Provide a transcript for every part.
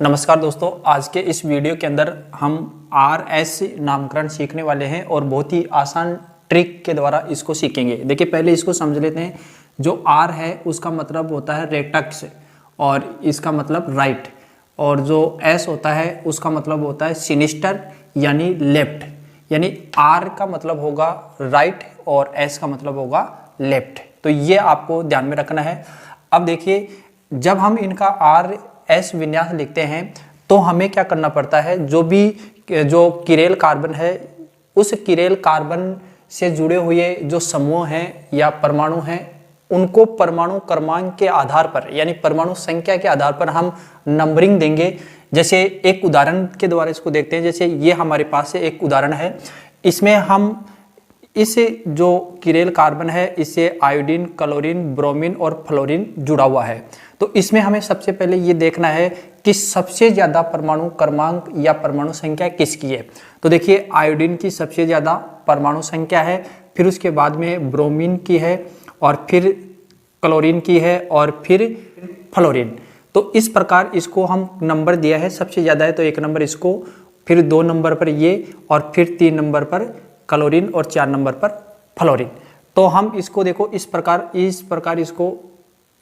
नमस्कार दोस्तों, आज के इस वीडियो के अंदर हम RS नामकरण सीखने वाले हैं और बहुत ही आसान ट्रिक के द्वारा इसको सीखेंगे। देखिए पहले इसको समझ लेते हैं। जो R है उसका मतलब होता है रेक्टस और इसका मतलब राइट, और जो S होता है उसका मतलब होता है सिनिस्टर यानी लेफ्ट। यानी R का मतलब होगा राइट और S का मतलब होगा लेफ्ट। तो ये आपको ध्यान में रखना है। अब देखिए जब हम इनका RS विन्यास लिखते हैं तो हमें क्या करना पड़ता है, जो किरेल कार्बन है उस किरेल कार्बन से जुड़े हुए जो समूह हैं या परमाणु हैं उनको परमाणु क्रमांक के आधार पर यानी परमाणु संख्या के आधार पर हम नंबरिंग देंगे। जैसे एक उदाहरण के द्वारा इसको देखते हैं। जैसे ये हमारे पास से एक उदाहरण है, इसमें हम इस जो किरेल कार्बन है इससे आयोडीन, क्लोरीन, ब्रोमीन और फ्लोरीन जुड़ा हुआ है। तो इसमें हमें सबसे पहले ये देखना है कि सबसे ज़्यादा परमाणु क्रमांक या परमाणु संख्या किसकी है। तो देखिए आयोडीन की सबसे ज़्यादा परमाणु संख्या है, फिर उसके बाद में ब्रोमीन की है और फिर क्लोरीन की है और फिर फ्लोरीन। तो इस प्रकार इसको हम नंबर दिया है, सबसे ज़्यादा है तो 1 नंबर इसको, फिर 2 नंबर पर ये और फिर 3 नंबर पर क्लोरीन और 4 नंबर पर फ्लोरीन। तो हम इसको देखो इस प्रकार इसको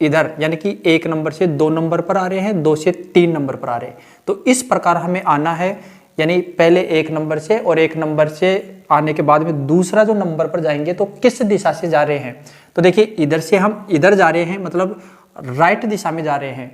इधर यानी कि 1 नंबर से 2 नंबर पर आ रहे हैं, 2 से 3 नंबर पर आ रहे हैं। तो इस प्रकार हमें आना है, यानी पहले 1 नंबर से और 1 नंबर से आने के बाद में दूसरा जो नंबर पर जाएंगे तो किस दिशा से जा रहे हैं। तो देखिए इधर से हम इधर जा रहे हैं, मतलब राइट दिशा में जा रहे हैं।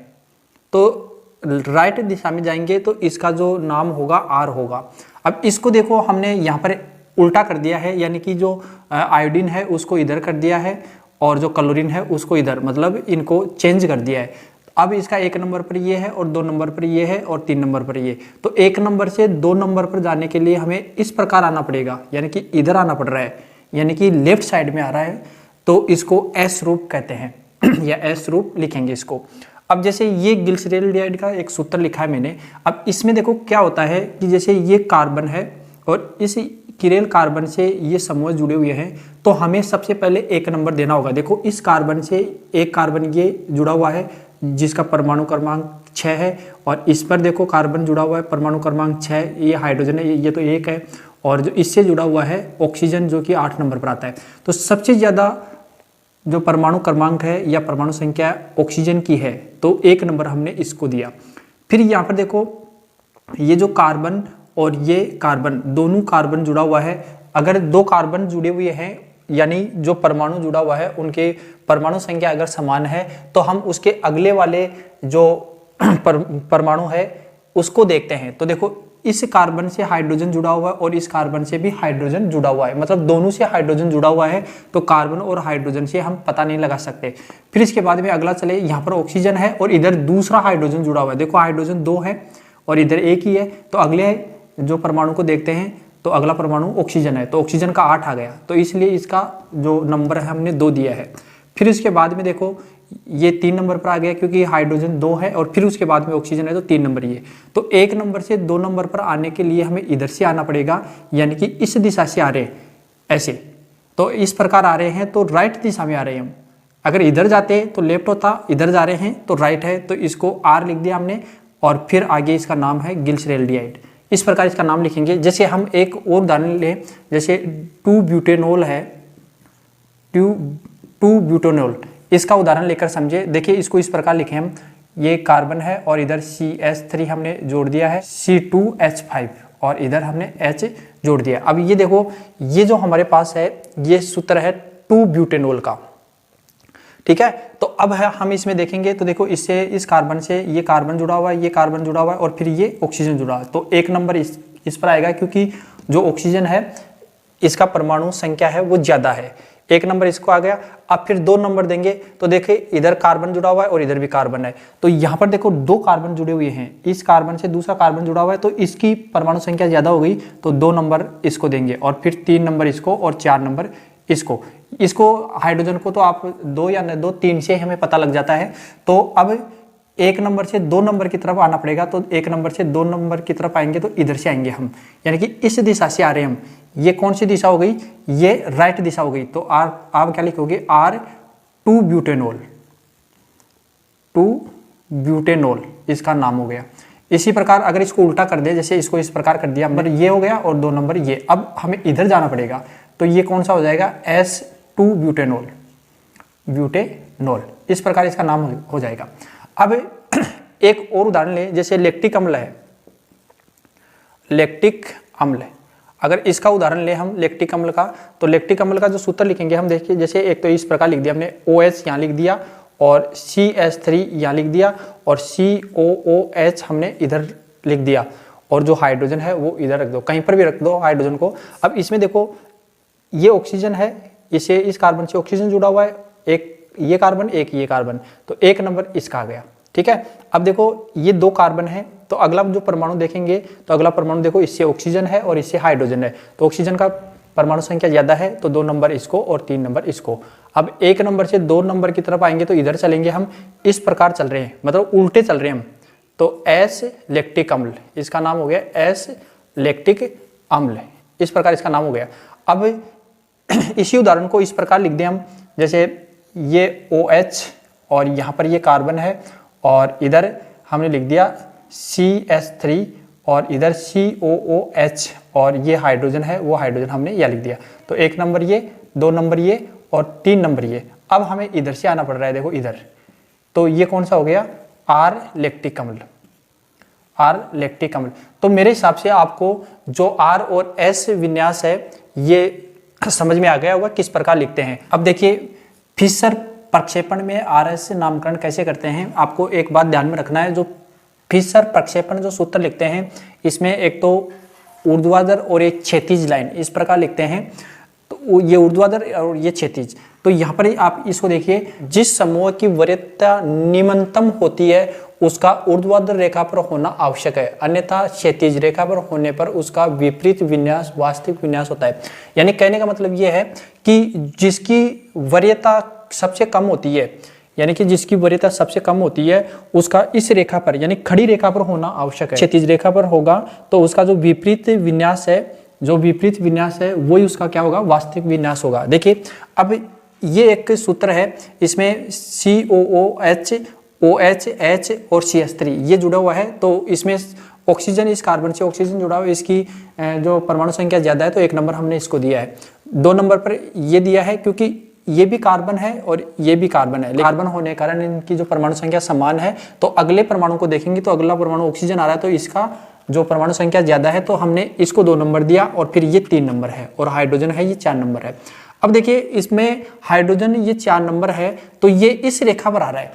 तो राइट दिशा में जाएंगे तो इसका जो नाम होगा R होगा। अब इसको देखो हमने यहाँ पर उल्टा कर दिया है, यानी कि जो आयोडीन है उसको इधर कर दिया है और जो क्लोरीन है उसको इधर, मतलब इनको चेंज कर दिया है। अब इसका 1 नंबर पर ये है और 2 नंबर पर ये है और 3 नंबर पर ये। तो 1 नंबर से 2 नंबर पर जाने के लिए हमें इस प्रकार आना पड़ेगा, यानी कि इधर आना पड़ रहा है, यानी कि लेफ्ट साइड में आ रहा है। तो इसको S रूप कहते हैं या S रूप लिखेंगे इसको। अब जैसे ये गिल्स-रेल का एक सूत्र लिखा है मैंने। अब इसमें देखो क्या होता है कि जैसे ये कार्बन है और इस किरेल कार्बन से ये समूह जुड़े हुए हैं, तो हमें सबसे पहले 1 नंबर देना होगा। देखो इस कार्बन से एक कार्बन ये जुड़ा हुआ है जिसका परमाणु क्रमांक 6 है, और इस पर देखो कार्बन जुड़ा हुआ है परमाणु क्रमांक 6, ये हाइड्रोजन है, ये तो 1 है। और जो इससे जुड़ा हुआ है ऑक्सीजन जो कि 8 नंबर पर आता है। तो सबसे ज़्यादा जो परमाणु क्रमांक है या परमाणु संख्या ऑक्सीजन की है, तो 1 नंबर हमने इसको दिया। फिर यहाँ पर देखो ये जो कार्बन और ये कार्बन, दोनों कार्बन जुड़ा हुआ है। अगर 2 कार्बन जुड़े हुए हैं यानी जो परमाणु जुड़ा हुआ है उनके परमाणु संख्या अगर समान है तो हम उसके अगले वाले जो परमाणु है उसको देखते हैं। तो देखो इस कार्बन से हाइड्रोजन जुड़ा हुआ है और इस कार्बन से भी हाइड्रोजन जुड़ा हुआ है, मतलब दोनों से हाइड्रोजन जुड़ा हुआ है। तो कार्बन और हाइड्रोजन से हम पता नहीं लगा सकते। फिर इसके बाद में अगला चले, यहाँ पर ऑक्सीजन है और इधर दूसरा हाइड्रोजन जुड़ा हुआ है। देखो हाइड्रोजन 2 है और इधर 1 ही है। तो अगले जो परमाणु को देखते हैं तो अगला परमाणु ऑक्सीजन है, तो ऑक्सीजन का 8 आ गया। तो इसलिए इसका जो नंबर है हमने 2 दिया है। फिर इसके बाद में देखो ये 3 नंबर पर आ गया क्योंकि हाइड्रोजन 2 है और फिर उसके बाद में ऑक्सीजन है तो 3 नंबर ये। तो 1 नंबर से 2 नंबर पर आने के लिए हमें इधर से आना पड़ेगा, यानी कि इस दिशा से आ रहे हैं ऐसे। तो इस प्रकार आ रहे हैं तो राइट दिशा में आ रहे हैं हम। अगर इधर जाते तो लेफ्ट होता, इधर जा रहे हैं तो राइट है, तो इसको R लिख दिया हमने। और फिर आगे इसका नाम है गिल्स-रेल। इस प्रकार इसका नाम लिखेंगे। जैसे हम एक और उदाहरण लें, जैसे 2 ब्यूटेनॉल है, 2 ब्यूटेनॉल, इसका उदाहरण लेकर समझे। देखिए इसको इस प्रकार लिखें हम, ये कार्बन है और इधर CH3 हमने जोड़ दिया है, C2H5 और इधर हमने H जोड़ दिया। अब ये देखो ये जो हमारे पास है ये सूत्र है 2 ब्यूटेनॉल का, ठीक है। तो अब है हम इसमें देखेंगे तो देखो इससे इस कार्बन से ये कार्बन जुड़ा हुआ है, ये कार्बन जुड़ा हुआ है और फिर ये ऑक्सीजन जुड़ा है। तो 1 नंबर इस पर आएगा क्योंकि जो ऑक्सीजन है इसका परमाणु संख्या है वो ज्यादा है। 1 नंबर इसको आ गया। अब फिर 2 नंबर देंगे तो देखिए इधर कार्बन जुड़ा हुआ है और इधर भी कार्बन है। तो यहाँ पर देखो 2 कार्बन जुड़े हुए हैं, इस कार्बन से दूसरा कार्बन जुड़ा हुआ है तो इसकी परमाणु संख्या ज्यादा हो गई, तो 2 नंबर इसको देंगे और फिर 3 नंबर इसको और 4 नंबर इसको हाइड्रोजन को तो आप 2 या 2 3 से हमें पता लग जाता है। तो अब 1 नंबर से 2 नंबर की तरफ आना पड़ेगा। तो 1 नंबर से 2 नंबर की तरफ आएंगे तो इधर से आएंगे हम, यानी कि इस दिशा से आ रहे हैं हम। ये कौन सी दिशा हो गई, ये राइट दिशा हो गई। तो आप क्या लिखोगे, R2 ब्यूटेनॉल, 2 ब्यूटेनॉल इसका नाम हो गया। इसी प्रकार अगर इसको उल्टा कर दे, जैसे इसको इस प्रकार कर दिया, नंबर ये हो गया और 2 नंबर ये। अब हमें इधर जाना पड़ेगा, तो ये कौन सा हो जाएगा, S2 ब्यूटेनॉल, ब्यूटेनॉल, इस प्रकार इसका नाम हो जाएगा। अब एक और उदाहरण ले, जैसे लैक्टिक अम्ल है, लैक्टिक अम्ल, अगर इसका उदाहरण ले हम लैक्टिक अम्ल का, तो लैक्टिक अम्ल का जो सूत्र लिखेंगे हम, देखिए जैसे एक तो इस प्रकार लिख दिया हमने, OH यहाँ लिख दिया और CH3 यहाँ लिख दिया और COOH हमने इधर लिख दिया, और जो हाइड्रोजन है वो इधर रख दो, कहीं पर भी रख दो हाइड्रोजन को। अब इसमें देखो ये ऑक्सीजन है, इसे इस कार्बन से ऑक्सीजन जुड़ा हुआ है, एक ये कार्बन एक ये कार्बन, तो 1 नंबर इसका आ गया, ठीक है। अब देखो ये 2 कार्बन है, तो अगला जो परमाणु देखेंगे, तो अगला परमाणु देखो इससे ऑक्सीजन है और इससे हाइड्रोजन है, तो ऑक्सीजन का परमाणु संख्या ज्यादा है, तो 2 नंबर इसको और 3 नंबर इसको। अब 1 नंबर से 2 नंबर की तरफ आएंगे तो इधर चलेंगे हम, इस प्रकार चल रहे हैं, मतलब उल्टे चल रहे हैं हम, तो S लैक्टिक अम्ल, इसका नाम हो गया S लैक्टिक अम्ल, इस प्रकार इसका नाम हो गया। अब इसी उदाहरण को इस प्रकार लिख दें हम, जैसे ये OH और यहाँ पर ये कार्बन है और इधर हमने लिख दिया CH3 और इधर COOH और ये हाइड्रोजन है, वो हाइड्रोजन हमने यह लिख दिया, तो 1 नंबर ये, 2 नंबर ये और 3 नंबर ये। अब हमें इधर से आना पड़ रहा है, देखो इधर, तो ये कौन सा हो गया, R लैक्टिक अम्ल, R लैक्टिक अम्ल। तो मेरे हिसाब से आपको जो R और S विन्यास है ये समझ में आ गया होगा किस प्रकार लिखते हैं। अब देखिए फिशर प्रक्षेपण में RS नामकरण कैसे करते हैं, आपको एक बात ध्यान में रखना है, जो फिशर प्रक्षेपण जो सूत्र लिखते हैं, इसमें एक तो ऊर्ध्वाधर और एक क्षैतिज लाइन इस प्रकार लिखते हैं, तो ये ऊर्ध्वाधर और ये क्षैतिज। तो यहाँ पर आप इसको देखिए, जिस समूह की वरीयता निम्नतम होती है उसका ऊर्ध्वाधर रेखा पर होना आवश्यक है, अन्यथा क्षैतिज रेखा पर होने पर उसका विपरीत विन्यास वास्तविक विन्यास होता है। यानी कहने का मतलब ये है कि जिसकी वरीयता सबसे कम होती है, यानी कि जिसकी वरीयता सबसे कम होती है उसका इस रेखा पर यानी खड़ी रेखा पर होना आवश्यक है। क्षैतिज रेखा पर होगा तो उसका जो विपरीत विन्यास है, जो विपरीत विन्यास है वही उसका क्या होगा, वास्तविक विन्यास होगा। देखिए अब ये एक सूत्र है, इसमें COOH, OH, H और CH3 ये जुड़ा हुआ है, तो इसमें ऑक्सीजन, इस कार्बन से ऑक्सीजन जुड़ा हुआ है, इसकी जो परमाणु संख्या ज्यादा है, तो 1 नंबर हमने इसको दिया है। 2 नंबर पर ये दिया है क्योंकि ये भी कार्बन है और ये भी कार्बन है, कार्बन होने के कारण इनकी जो परमाणु संख्या समान है। तो अगले परमाणु को देखेंगे तो अगला परमाणु ऑक्सीजन आ रहा है, तो इसका जो परमाणु संख्या ज्यादा है, तो हमने इसको 2 नंबर दिया और फिर ये 3 नंबर है, और हाइड्रोजन है ये 4 नंबर है। अब देखिए इसमें हाइड्रोजन ये 4 नंबर है, तो ये इस रेखा पर आ रहा है,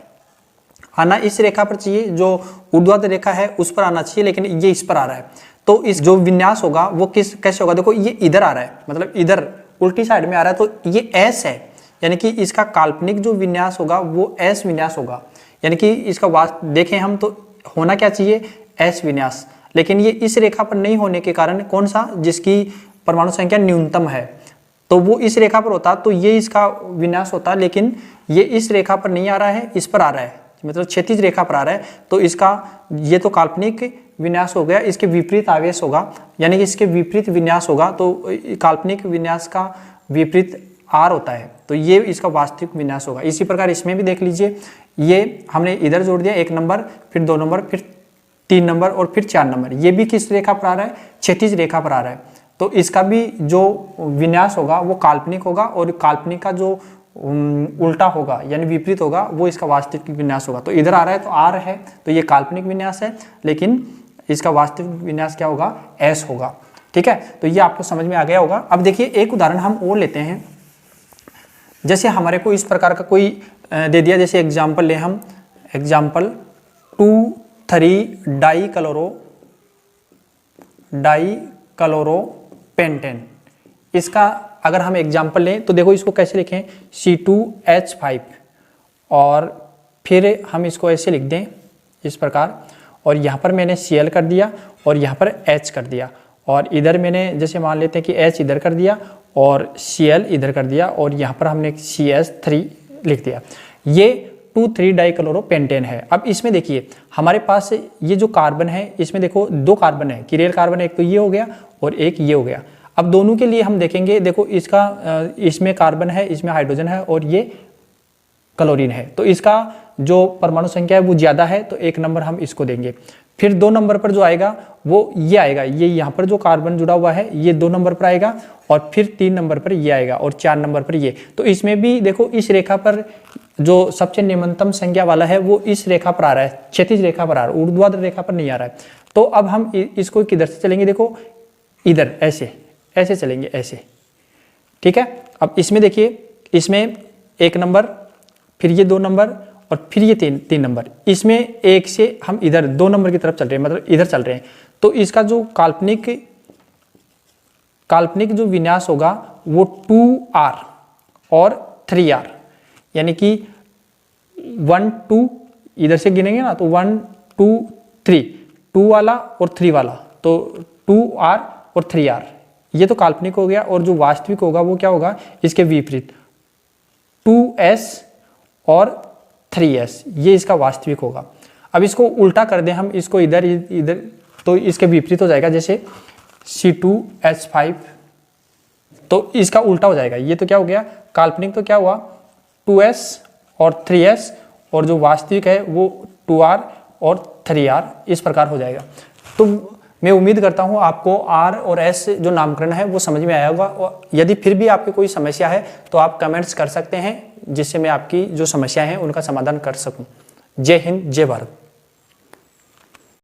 आना इस रेखा पर चाहिए, जो ऊर्ध्वाधर रेखा है उस पर आना चाहिए, लेकिन ये इस पर आ रहा है। तो इस जो विन्यास होगा वो कैसे होगा, देखो ये इधर आ रहा है, मतलब इधर उल्टी साइड में आ रहा है, तो ये S है, यानी कि इसका काल्पनिक जो विन्यास होगा वो S विन्यास होगा। यानी कि इसका देखें हम तो होना क्या चाहिए, S विन्यास, लेकिन ये इस रेखा पर नहीं होने के कारण कौन सा, जिसकी परमाणु संख्या न्यूनतम है, तो वो इस रेखा पर होता तो ये इसका विन्यास होता, लेकिन ये इस रेखा पर नहीं आ रहा है, इस पर आ रहा है, मतलब क्षैतिज रेखा पर आ रहा है, तो इसका ये तो काल्पनिक विन्यास हो गया, इसके विपरीत आवेश होगा, यानी कि इसके विपरीत विन्यास होगा, तो काल्पनिक विन्यास का विपरीत R होता है, तो ये इसका वास्तविक विन्यास होगा। इसी प्रकार इसमें भी देख लीजिए, ये हमने इधर जोड़ दिया 1 नंबर, फिर 2 नंबर, फिर 3 नंबर और फिर 4 नंबर, ये भी किस रेखा पर आ रहा है, क्षैतिज रेखा पर आ रहा है, तो इसका भी जो विन्यास होगा वो काल्पनिक होगा, और काल्पनिक का जो उल्टा होगा यानी विपरीत होगा वो इसका वास्तविक विन्यास होगा। तो इधर आ रहा है तो R है, तो ये काल्पनिक विन्यास है, लेकिन इसका वास्तविक विन्यास क्या होगा, S होगा। ठीक है, तो ये आपको समझ में आ गया होगा। अब देखिए एक उदाहरण हम और लेते हैं, जैसे हमारे को इस प्रकार का कोई दे दिया, जैसे एग्जाम्पल ले हम, एग्जाम्पल 2,3 डाइक्लोरोपेंटेन, इसका अगर हम एग्जाम्पल लें तो देखो इसको कैसे लिखें, C2H5, और फिर हम इसको ऐसे लिख दें इस प्रकार, और यहाँ पर मैंने Cl कर दिया और यहाँ पर H कर दिया, और इधर मैंने जैसे मान लेते हैं कि H इधर कर दिया और Cl इधर कर दिया, और यहाँ पर हमने CH3 लिख दिया। ये 2,3 डाइक्लोरोपेंटेन है। अब इसमें देखिए हमारे पास ये जो कार्बन है, इसमें देखो 2 कार्बन है, किरेल कार्बन, एक तो ये हो गया और एक ये हो गया। अब दोनों के लिए हम देखेंगे, देखो इसका इसमें कार्बन है, इसमें हाइड्रोजन है, और ये क्लोरीन है, तो इसका जो परमाणु संख्या है वो ज़्यादा है, तो 1 नंबर हम इसको देंगे। फिर 2 नंबर पर जो आएगा वो ये आएगा, ये यहाँ पर जो कार्बन जुड़ा हुआ है ये 2 नंबर पर आएगा, और फिर 3 नंबर पर ये आएगा, और 4 नंबर पर ये। तो इसमें भी देखो इस रेखा पर जो सबसे निम्नतम संख्या वाला है वो इस रेखा पर आ रहा है, क्षैतिज रेखा पर आ रहा है, ऊर्ध्वाधर रेखा पर नहीं आ रहा है। तो अब हम इसको किधर से चलेंगे, देखो इधर ऐसे ऐसे चलेंगे ऐसे, ठीक है। अब इसमें देखिए, इसमें 1 नंबर, फिर ये 2 नंबर, और फिर ये 3 नंबर, इसमें 1 से हम इधर 2 नंबर की तरफ चल रहे हैं, मतलब इधर चल रहे हैं। तो इसका जो काल्पनिक जो विन्यास होगा वो 2R और 3R, यानी कि 1 2 इधर से गिनेंगे ना, तो 1 2 3, 2 वाला और 3 वाला, तो 2R और 3R, ये तो काल्पनिक हो गया। और जो वास्तविक होगा वो क्या होगा, इसके विपरीत 2S और 3S, ये इसका वास्तविक होगा। अब इसको उल्टा कर दें हम, इसको इधर इधर, तो इसके विपरीत हो जाएगा, जैसे C2H5, तो इसका उल्टा हो जाएगा। ये तो क्या हो गया, काल्पनिक तो क्या हुआ 2S और 3S, और जो वास्तविक है वो 2R और 3R, इस प्रकार हो जाएगा। तो मैं उम्मीद करता हूँ आपको R और S जो नामकरण है वो समझ में आया होगा। और यदि फिर भी आपकी कोई समस्या है तो आप कमेंट्स कर सकते हैं, जिससे मैं आपकी जो समस्या है उनका समाधान कर सकूँ। जय हिंद, जय भारत।